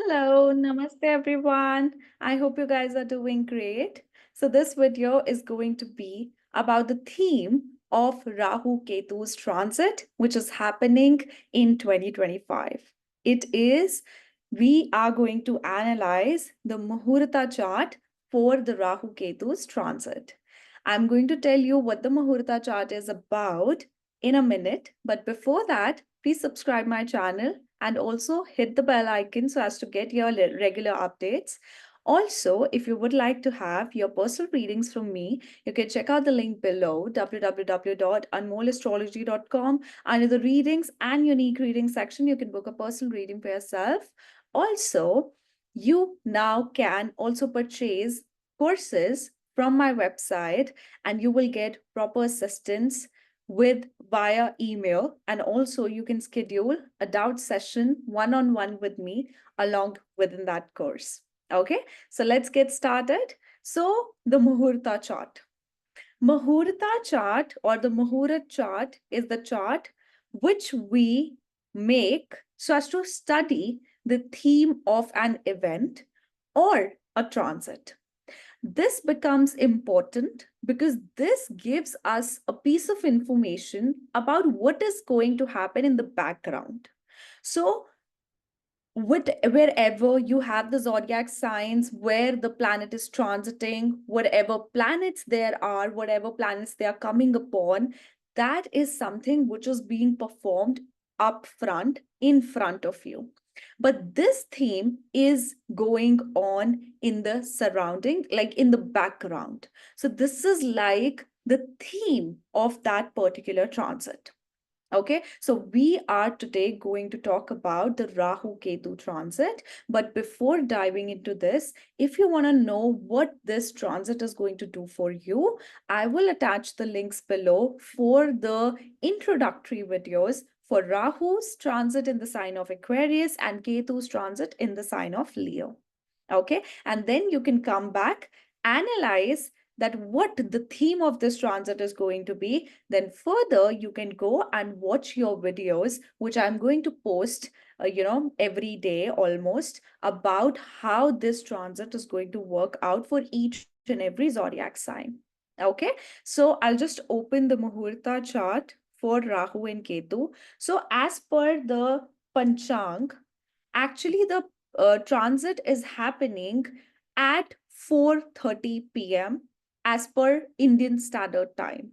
Hello, namaste everyone. I hope you guys are doing great. So this video is going to be about the theme of Rahu Ketu's transit, which is happening in 2025. It is, we are going to analyze the Muhurta chart for the Rahu Ketu's transit. I'm going to tell you what the Muhurta chart is about in a minute, but before that, please subscribe my channel and also hit the bell icon so as to get your regular updates. Also, if you would like to have your personal readings from me, you can check out the link below www.anmollastrology.com. Under the readings and unique reading section, you can book a personal reading for yourself. Also, you now can also purchase courses from my website and you will get proper assistance with via email, and also you can schedule a doubt session one-on-one with me along within that course. Okay, so let's get started. So the Muhurta chart. Muhurta chart or the Muhurat chart is the chart which we make so as to study the theme of an event or a transit. This becomes important because this gives us a piece of information about what is going to happen in the background. So, wherever you have the zodiac signs where the planet is transiting, whatever planets there are, whatever planets they are coming upon, that is something which is being performed up front, in front of you. But this theme is going on in the surrounding, like in the background. So this is like the theme of that particular transit. Okay, so we are today going to talk about the Rahu Ketu transit. But before diving into this, if you want to know what this transit is going to do for you, I will attach the links below for the introductory videos for Rahu's transit in the sign of Aquarius and Ketu's transit in the sign of Leo. Okay, and then you can come back, analyze that what the theme of this transit is going to be. Then further you can go and watch your videos which I'm going to post every day almost, about how this transit is going to work out for each and every zodiac sign. Okay, so I'll just open the Muhurta chart for Rahu and Ketu. So as per the Panchang, actually the transit is happening at 4:30 p.m. as per Indian Standard Time.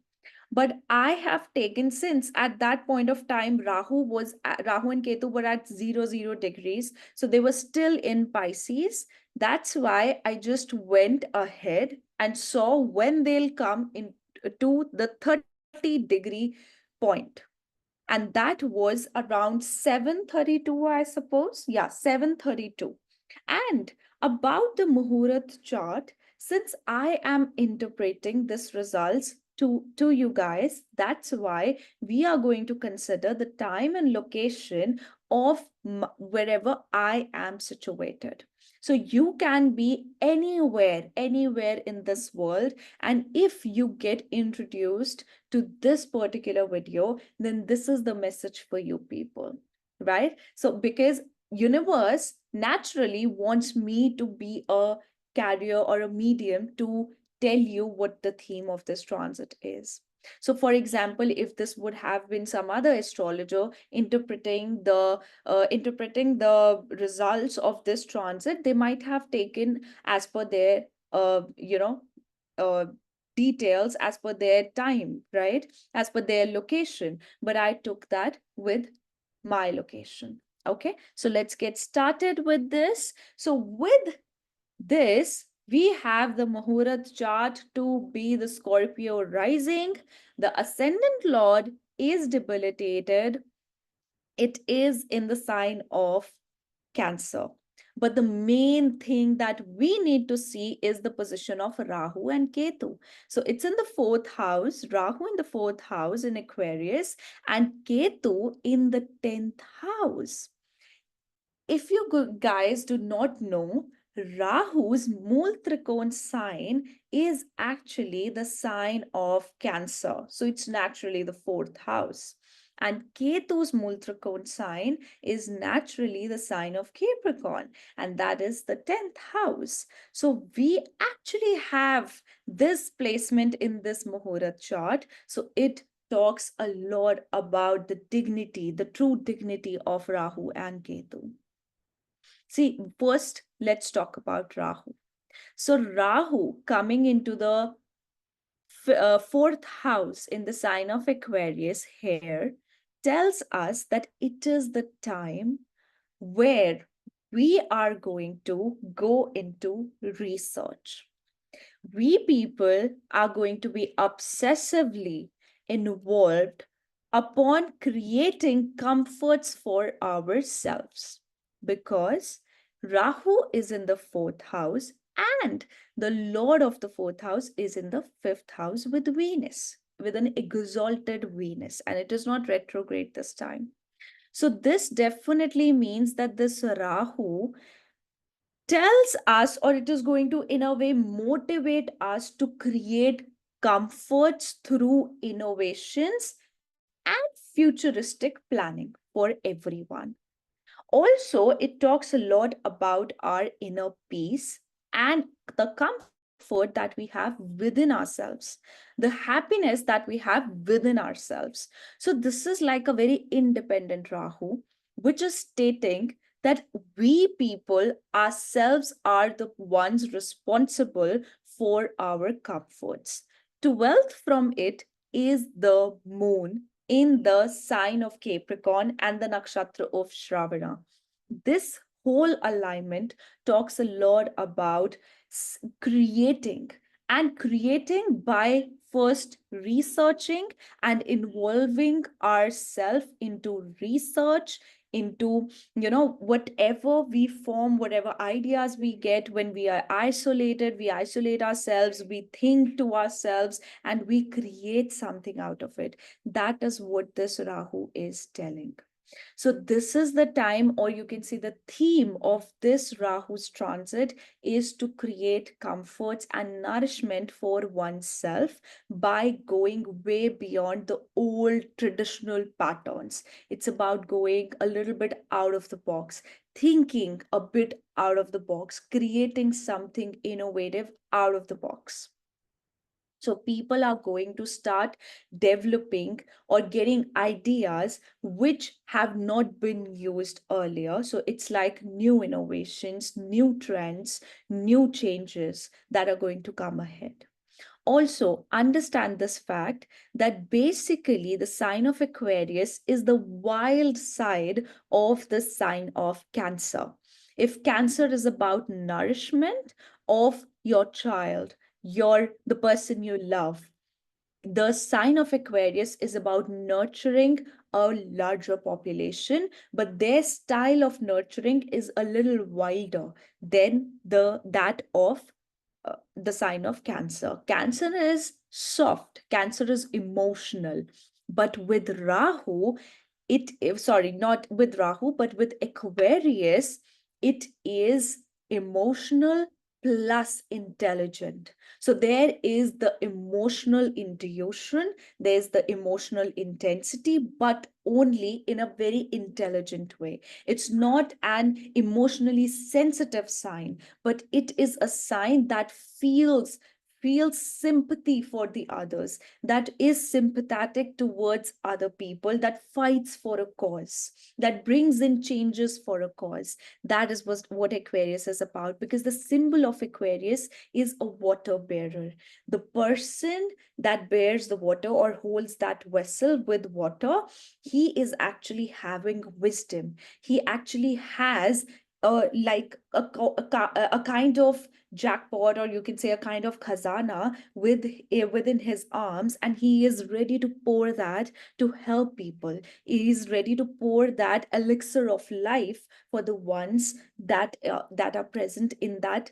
But I have taken, since at that point of time Rahu and Ketu were at 00 degrees, so they were still in Pisces. That's why I just went ahead and saw when they'll come in to the 30-degree point, and that was around 7:32, I suppose. Yeah, 7:32. And about the Muhurat chart, since I am interpreting this results to you guys, that's why we are going to consider the time and location of wherever I am situated. So you can be anywhere in this world. And if you get introduced to this particular video, then this is the message for you people, right? So because universe naturally wants me to be a carrier or a medium to tell you what the theme of this transit is. So for example, if this would have been some other astrologer interpreting the results of this transit, they might have taken as per their uh, details, as per their time, right? As per their location. But I took that with my location. Okay, so let's get started with this. So with this, we have the Muhurat chart to be the Scorpio rising. The ascendant lord is debilitated. It is in the sign of Cancer. But the main thing that we need to see is the position of Rahu and Ketu. So it's in the fourth house, Rahu in the fourth house in Aquarius, and Ketu in the 10th house. If you guys do not know, Rahu's Mool Trikon sign is actually the sign of Cancer. So it's naturally the fourth house. And Ketu's Multrikon sign is naturally the sign of Capricorn, and that is the 10th house. So we actually have this placement in this Muhurat chart. So it talks a lot about the dignity, the true dignity of Rahu and Ketu. See, first, let's talk about Rahu. So Rahu coming into the fourth house in the sign of Aquarius here tells us that it is the time where we are going to go into research. We people are going to be obsessively involved upon creating comforts for ourselves because Rahu is in the fourth house and the Lord of the fourth house is in the fifth house with Venus, with an exalted Venus, and it is not retrograde this time. So, this definitely means that this Rahu tells us, or it is going to, in a way, motivate us to create comforts through innovations and futuristic planning for everyone. Also, it talks a lot about our inner peace and the comfort that we have within ourselves, the happiness that we have within ourselves. So, this is like a very independent Rahu, which is stating that we people ourselves are the ones responsible for our comforts. 12th from it is the moon in the sign of Capricorn and the nakshatra of Shravana. This whole alignment talks a lot about creating and creating by first researching and involving ourselves into research into whatever we form, whatever ideas we get when we are isolated, we isolate ourselves, we think to ourselves, and we create something out of it. That is what this Rahu is telling. So this is the time, or you can see the theme of this Rahu's transit is to create comforts and nourishment for oneself by going way beyond the old traditional patterns. It's about going a little bit out of the box, thinking a bit out of the box, creating something innovative out of the box. So people are going to start developing or getting ideas which have not been used earlier. So it's like new innovations, new trends, new changes that are going to come ahead. Also, understand this fact that basically the sign of Aquarius is the wild side of the sign of Cancer. If Cancer is about nourishment of your child, the person you love, the sign of Aquarius is about nurturing a larger population, but their style of nurturing is a little wilder than that of the sign of Cancer. Cancer is soft, Cancer is emotional. But with Rahu, sorry, not with Rahu, but with Aquarius, it is emotional plus intelligent. So there is the emotional intuition, there's the emotional intensity, but only in a very intelligent way. It's not an emotionally sensitive sign, but it is a sign that feels sympathy for the others, that is sympathetic towards other people, that fights for a cause, that brings in changes for a cause. That is what Aquarius is about, because the symbol of Aquarius is a water bearer. The person that bears the water or holds that vessel with water, he is actually having wisdom. He actually has like a kind of jackpot, or you can say a kind of khazana within his arms, and he is ready to pour that to help people. He is ready to pour that elixir of life for the ones that are present in that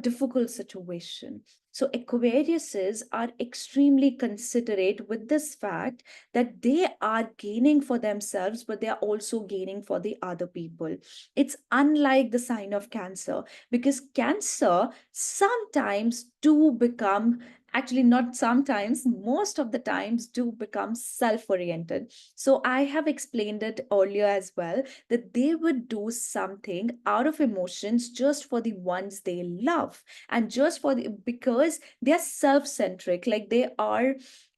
difficult situation. So Aquariuses are extremely considerate with this fact that they are gaining for themselves, but they are also gaining for the other people. It's unlike the sign of Cancer, because Cancer sometimes do become actually not sometimes, most of the times do become self-oriented. So I have explained it earlier as well, that they would do something out of emotions just for the ones they love, and just for the, because they are self-centric, like they are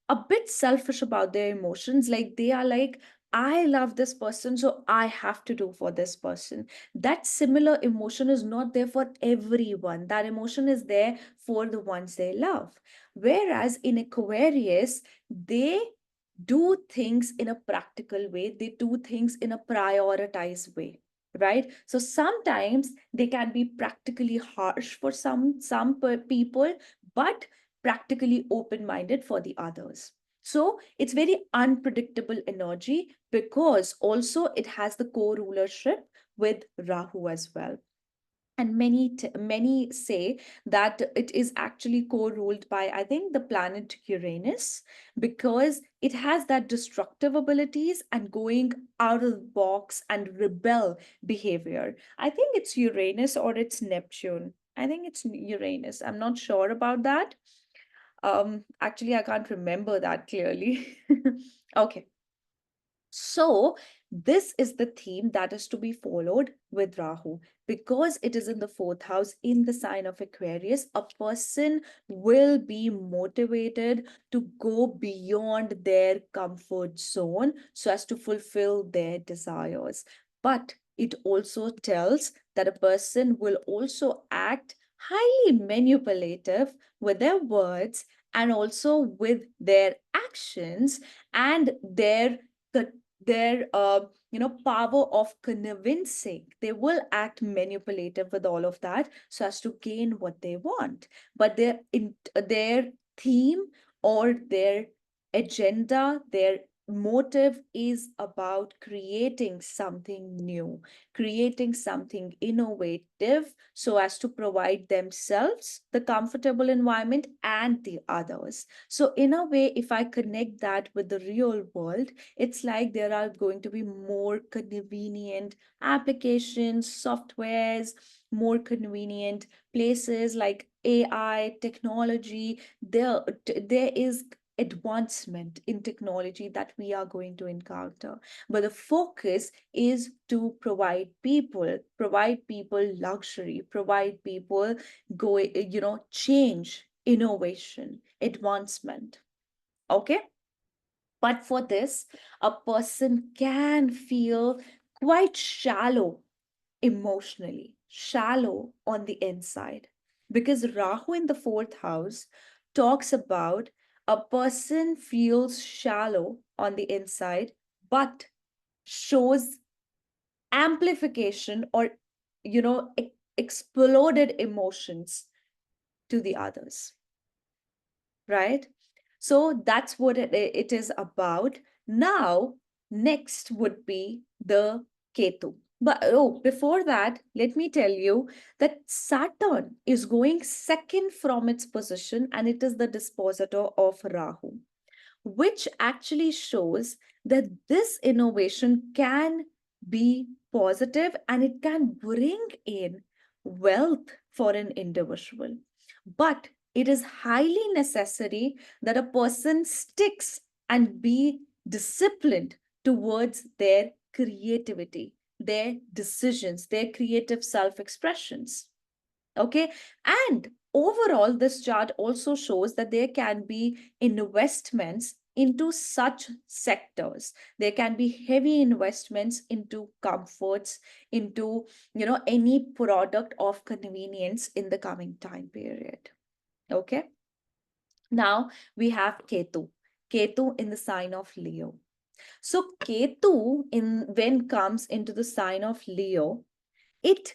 a bit selfish about their emotions, like they are like, I love this person, so I have to do for this person. That similar emotion is not there for everyone. That emotion is there for the ones they love. Whereas in Aquarius, they do things in a practical way, they do things in a prioritized way, right? So sometimes they can be practically harsh for people, but practically open minded for the others. So it's very unpredictable energy, because also it has the co-rulership with Rahu as well. And many say that it is actually co-ruled by, I think, the planet Uranus, because it has that destructive abilities and going out of the box and rebel behavior. I think it's Uranus or it's Neptune. I think it's Uranus. I'm not sure about that. Actually, I can't remember that clearly. Okay. So, this is the theme that is to be followed with Rahu. Because it is in the fourth house, in the sign of Aquarius, a person will be motivated to go beyond their comfort zone so as to fulfill their desires. But it also tells that a person will also act highly manipulative with their words and also with their actions and their power of convincing. They will act manipulative with all of that so as to gain what they want, but their theme or their agenda, their motive is about creating something new, creating something innovative so as to provide themselves the comfortable environment and the others. So in a way, if I connect that with the real world, it's like there are going to be more convenient applications, softwares, more convenient places like AI, technology. There is advancement in technology that we are going to encounter. But the focus is to provide people luxury, provide people change, innovation, advancement. Okay. But for this, a person can feel quite shallow emotionally, shallow on the inside. Because Rahu in the fourth house talks about a person feels shallow on the inside, but shows amplification or, exploded emotions to the others, right? So that's what it is about. Now, next would be the Ketu. But oh, before that, let me tell you that Saturn is going second from its position, and it is the dispositor of Rahu, which actually shows that this innovation can be positive and it can bring in wealth for an individual. But it is highly necessary that a person sticks and be disciplined towards their creativity, their decisions, their creative self expressions. Okay. And overall, this chart also shows that there can be investments into such sectors. There can be heavy investments into comforts, into, any product of convenience in the coming time period. Okay. Now we have Ketu. Ketu in the sign of Leo. So Ketu when comes into the sign of Leo, it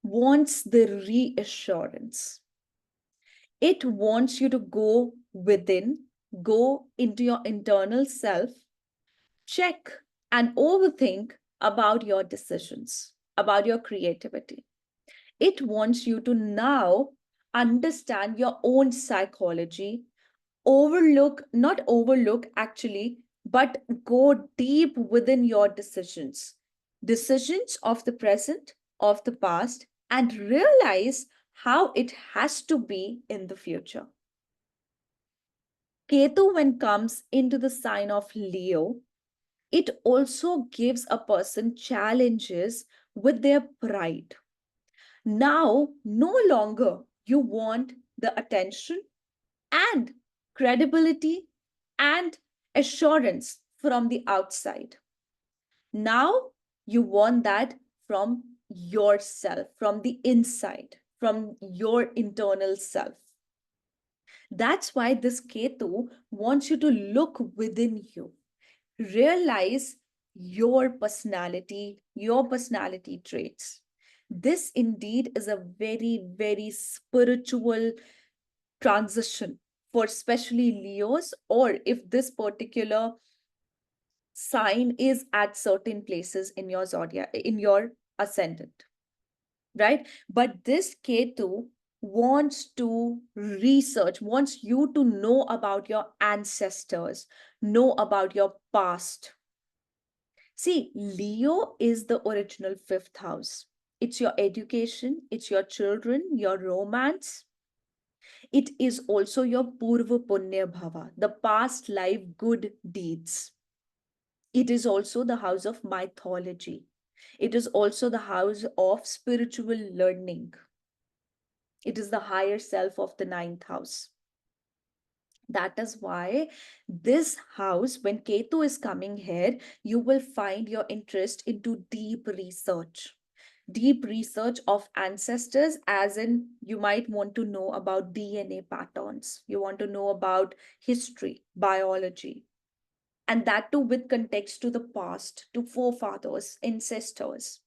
wants the reassurance. It wants you to go within, go into your internal self, check and overthink about your decisions, about your creativity. It wants you to now understand your own psychology, not overlook actually, but go deep within your decisions of the present, of the past, and realize how it has to be in the future. Ketu, when comes into the sign of Leo, it also gives a person challenges with their pride. Now, no longer you want the attention and credibility and assurance from the outside. Now, you want that from yourself, from the inside, from your internal self. That's why this Ketu wants you to look within you, realize your personality traits. This indeed is a very, very spiritual transition for especially Leos, or if this particular sign is at certain places in your zodiac, in your ascendant, right? But this Ketu wants to research, wants you to know about your ancestors, know about your past. See, Leo is the original fifth house. It's your education, it's your children, your romance. It is also your Purva Punya Bhava, the past life good deeds. It is also the house of mythology. It is also the house of spiritual learning. It is the higher self of the ninth house. That is why this house, when Ketu is coming here, you will find your interest into deep research of ancestors, as in you might want to know about DNA patterns, you want to know about history, biology, and that too with context to the past, to forefathers, ancestors.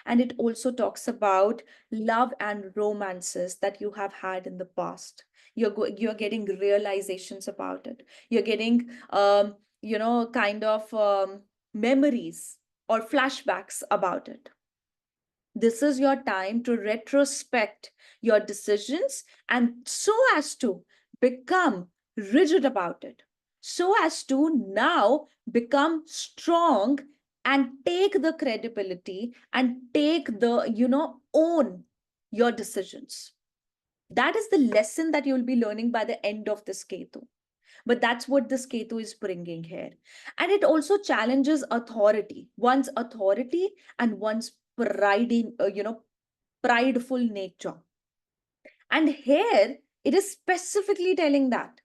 And it also talks about love and romances that you have had in the past. You're getting realizations about it. You're getting kind of memories or flashbacks about it. This is your time to retrospect your decisions, and so as to become rigid about it, so as to now become strong and take the credibility and take the, own your decisions. That is the lesson that you'll be learning by the end of this Ketu. But that's what this Ketu is bringing here. And it also challenges authority and one's pride in, prideful nature. And here it is specifically telling that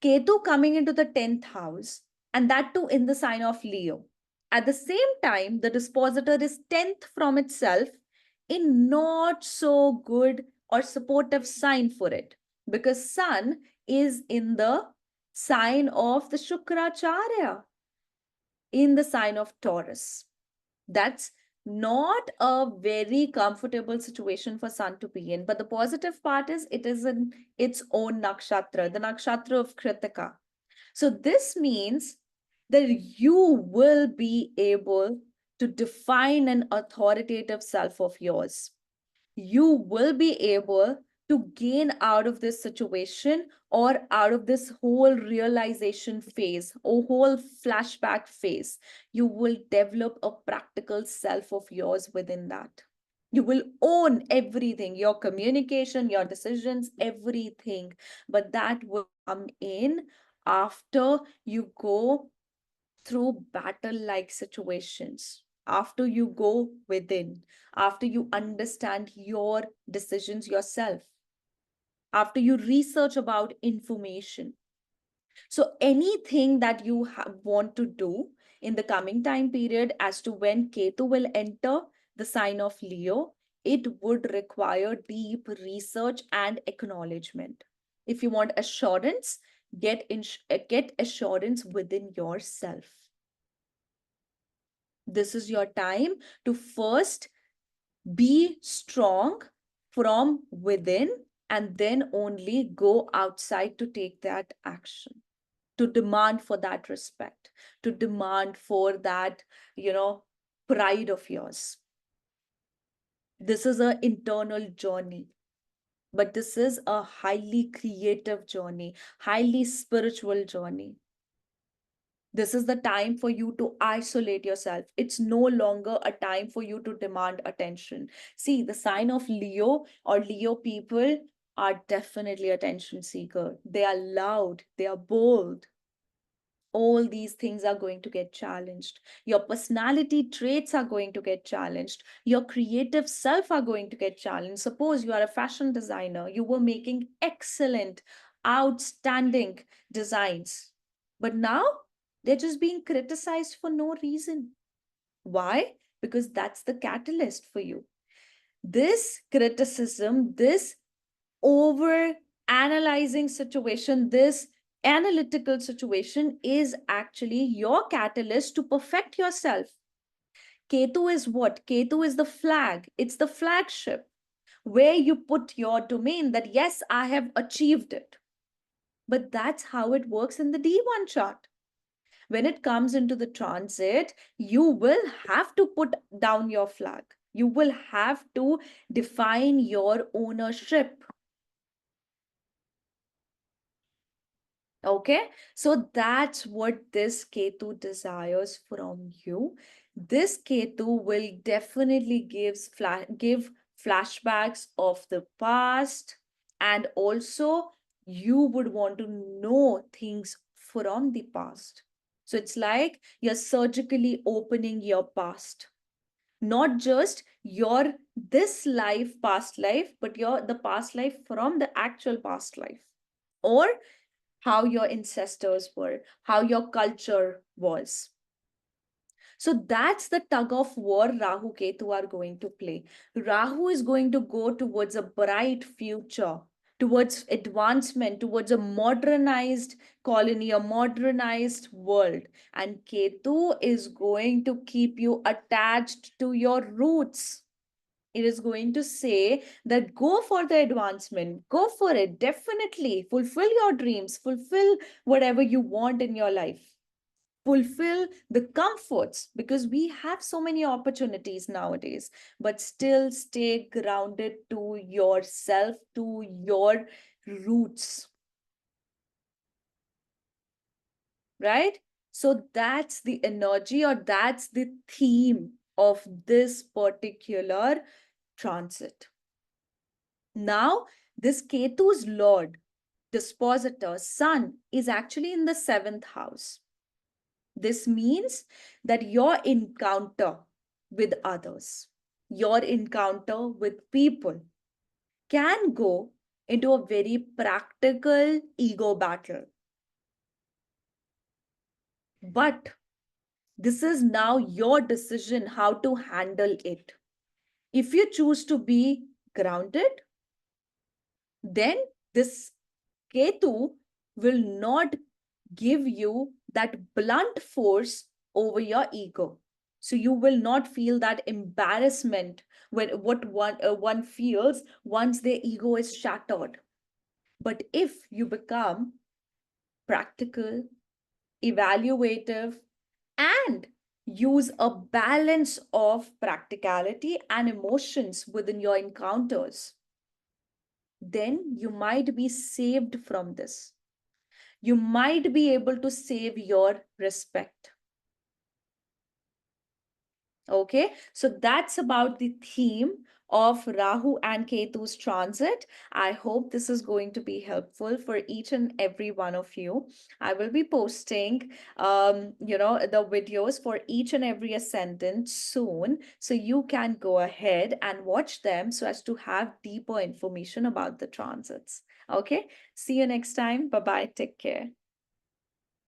Ketu coming into the 10th house, and that too in the sign of Leo. At the same time, the dispositor is 10th from itself, in not so good or supportive sign for it, because Sun is in the sign of the Shukracharya, in the sign of Taurus. That's not a very comfortable situation for Sun to be in. But the positive part is it is in its own nakshatra, the nakshatra of Kritika. So this means that you will be able to define an authoritative self of yours. You will be able to gain out of this situation or out of this whole realization phase or whole flashback phase. You will develop a practical self of yours within that. You will own everything, your communication, your decisions, everything. But that will come in after you go through battle like situations, after you go within, after you understand your decisions yourself, after you research about information. So, anything that you want to do in the coming time period as to when Ketu will enter the sign of Leo, it would require deep research and acknowledgement. If you want assurance, get assurance within yourself. This is your time to first be strong from within, and then only go outside to take that action, to demand for that respect, to demand for that, pride of yours. This is an internal journey, but this is a highly creative journey, highly spiritual journey. This is the time for you to isolate yourself. It's no longer a time for you to demand attention. See, the sign of Leo or Leo people are definitely attention seeker. They are loud, they are bold. All these things are going to get challenged. Your personality traits are going to get challenged. Your creative self are going to get challenged. Suppose you are a fashion designer, you were making excellent, outstanding designs, but now they're just being criticized for no reason. Why? Because that's the catalyst for you. This criticism, this over analyzing situation, this analytical situation is actually your catalyst to perfect yourself. Ketu is what? Ketu is the flag. It's the flagship where you put your domain that, yes, I have achieved it. But that's how it works in the D1 chart. When it comes into the transit, you will have to put down your flag. You will have to define your ownership. Okay, so that's what this Ketu desires from you. This Ketu will definitely give flashbacks of the past, and also you would want to know things from the past. So it's like you're surgically opening your past, not just your this life, past life, but your the past life from the actual past life, or how your ancestors were, how your culture was. So that's the tug of war Rahu Ketu are going to play. Rahu is going to go towards a bright future, towards advancement, towards a modernized colony, a modernized world. And Ketu is going to keep you attached to your roots. It is going to say that go for the advancement, go for it, definitely fulfill your dreams, fulfill whatever you want in your life, fulfill the comforts, because we have so many opportunities nowadays, but still stay grounded to yourself, to your roots, right? So that's the energy, or that's the theme of this particular transit. Now, this Ketu's Lord, dispositor, Sun, is actually in the seventh house. This means that your encounter with others, your encounter with people can go into a very practical ego battle. But this is now your decision how to handle it. If you choose to be grounded, then this Ketu will not give you that blunt force over your ego. So you will not feel that embarrassment when what one feels once their ego is shattered. But if you become practical, evaluative, and use a balance of practicality and emotions within your encounters, then you might be saved from this. You might be able to save your respect. Okay, so that's about the theme of Rahu and Ketu's transit. I hope this is going to be helpful for each and every one of you. I will be posting, the videos for each and every ascendant soon. So you can go ahead and watch them so as to have deeper information about the transits. Okay, see you next time. Bye-bye. Take care.